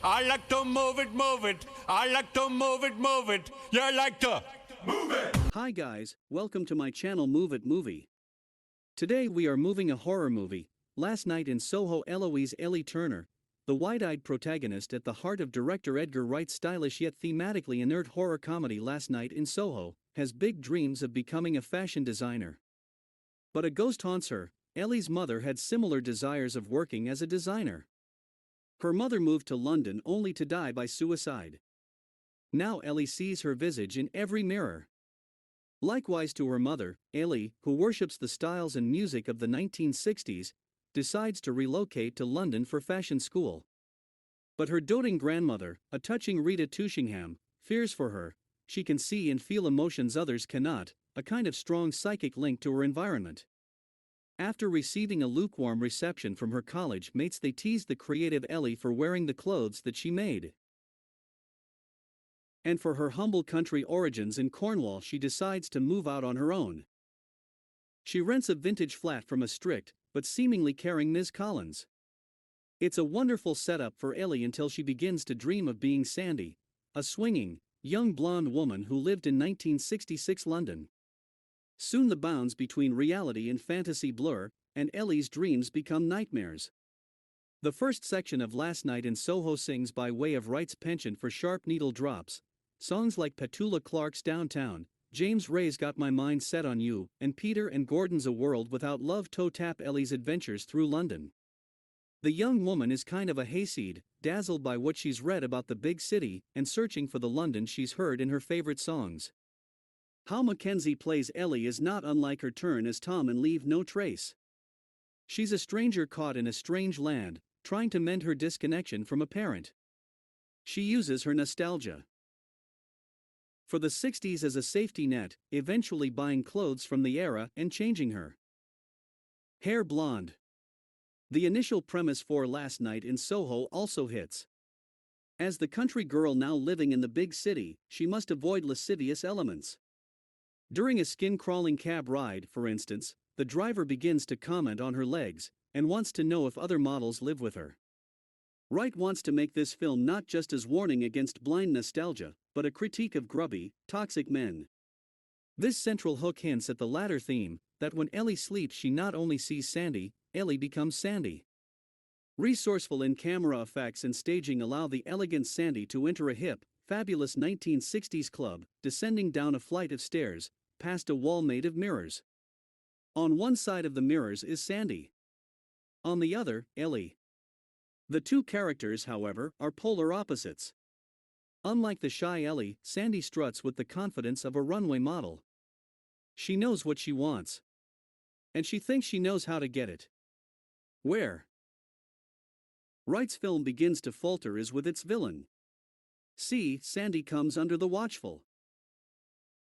I like to move it, move it. I like to move it, move it. You like to move it. Hi guys, welcome to my channel Move It Movie. Today we are moving a horror movie. Last night in Soho, Eloise Turner, the wide-eyed protagonist at the heart of director Edgar Wright's stylish yet thematically inert horror comedy Last Night in Soho, has big dreams of becoming a fashion designer. But a ghost haunts her. Ellie's mother had similar desires of working as a designer. Her mother moved to London only to die by suicide. Now Ellie sees her visage in every mirror. Likewise to her mother, Ellie, who worships the styles and music of the 1960s, decides to relocate to London for fashion school. But her doting grandmother, a touching Rita Tushingham, fears for her. She can see and feel emotions others cannot, a kind of strong psychic link to her environment. After receiving a lukewarm reception from her college mates, they teased the creative Ellie for wearing the clothes that she made. And for her humble country origins in Cornwall, she decides to move out on her own. She rents a vintage flat from a strict, but seemingly caring Ms. Collins. It's a wonderful setup for Ellie until she begins to dream of being Sandie, a swinging, young blonde woman who lived in 1966 London. Soon the bounds between reality and fantasy blur, and Ellie's dreams become nightmares. The first section of Last Night in Soho sings by way of Wright's penchant for sharp needle drops. Songs like Petula Clark's Downtown, James Ray's Got My Mind Set on You, and Peter and Gordon's A World Without Love toe tap Ellie's adventures through London. The young woman is kind of a hayseed, dazzled by what she's read about the big city and searching for the London she's heard in her favorite songs. How Mackenzie plays Ellie is not unlike her turn as Tom in Leave No Trace. She's a stranger caught in a strange land, trying to mend her disconnection from a parent. She uses her nostalgia for the 60s as a safety net, eventually buying clothes from the era and changing her hair blonde. The initial premise for Last Night in Soho also hits. As the country girl now living in the big city, she must avoid lascivious elements. During a skin-crawling cab ride, for instance, the driver begins to comment on her legs and wants to know if other models live with her. Wright wants to make this film not just as warning against blind nostalgia, but a critique of grubby, toxic men. This central hook hints at the latter theme, that when Ellie sleeps she not only sees Sandie, Ellie becomes Sandie. Resourceful in-camera effects and staging allow the elegant Sandie to enter a hip, fabulous 1960s club, descending down a flight of stairs, past a wall made of mirrors. On one side of the mirrors is Sandie. On the other, Ellie. The two characters, however, are polar opposites. Unlike the shy Ellie, Sandie struts with the confidence of a runway model. She knows what she wants. And she thinks she knows how to get it. Where Wright's film begins to falter is with its villain. See, Sandie comes under the watchful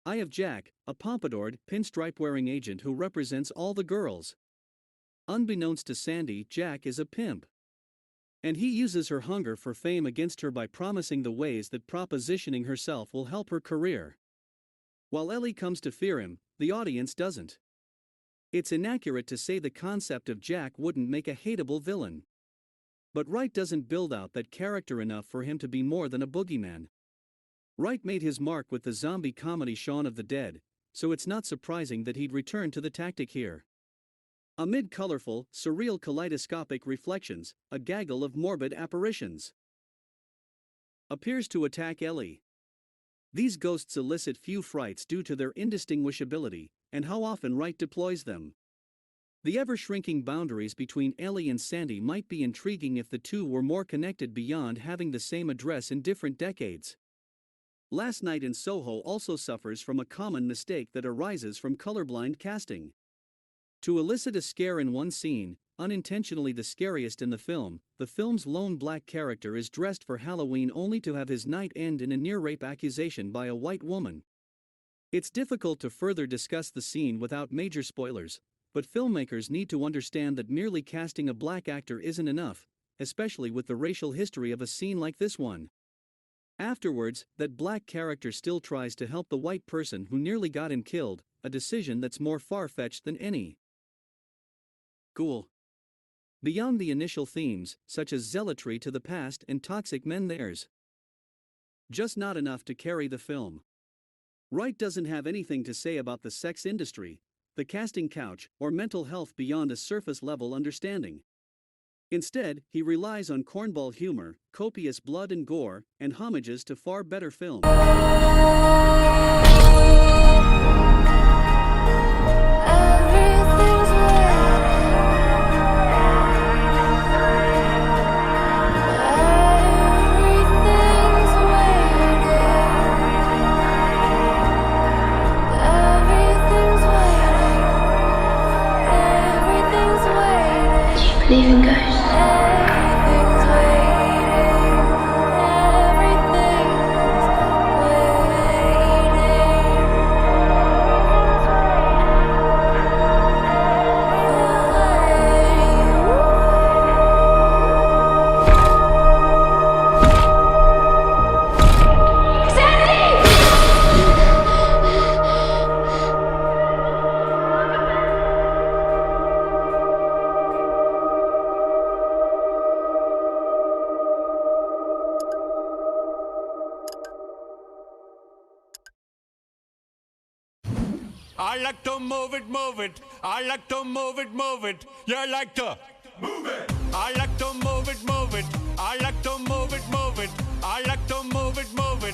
eye of Jack, a pompadoured, pinstripe-wearing agent who represents all the girls. Unbeknownst to Sandie, Jack is a pimp. And he uses her hunger for fame against her by promising the ways that propositioning herself will help her career. While Ellie comes to fear him, the audience doesn't. It's inaccurate to say the concept of Jack wouldn't make a hateable villain. But Wright doesn't build out that character enough for him to be more than a boogeyman. Wright made his mark with the zombie comedy Shaun of the Dead, so it's not surprising that he'd return to the tactic here. Amid colorful, surreal kaleidoscopic reflections, a gaggle of morbid apparitions appears to attack Ellie. These ghosts elicit few frights due to their indistinguishability, and how often Wright deploys them. The ever-shrinking boundaries between Ellie and Sandie might be intriguing if the two were more connected beyond having the same address in different decades. Last Night in Soho also suffers from a common mistake that arises from colorblind casting. To elicit a scare in one scene, unintentionally the scariest in the film's lone black character is dressed for Halloween only to have his night end in a near-rape accusation by a white woman. It's difficult to further discuss the scene without major spoilers, but filmmakers need to understand that merely casting a black actor isn't enough, especially with the racial history of a scene like this one. Afterwards, that black character still tries to help the white person who nearly got him killed, a decision that's more far-fetched than any. Cool. beyond the initial themes, such as zealotry to the past and toxic men, there's just not enough to carry the film. Wright doesn't have anything to say about the sex industry, the casting couch, or mental health beyond a surface-level understanding. Instead, he relies on cornball humor, copious blood and gore, and homages to far better films. Leaving ghosts. I like to move it, move it. I like to move it, move it. You like to move it. I like to move it, move it. I like to move it, move it. I like to move it, move it.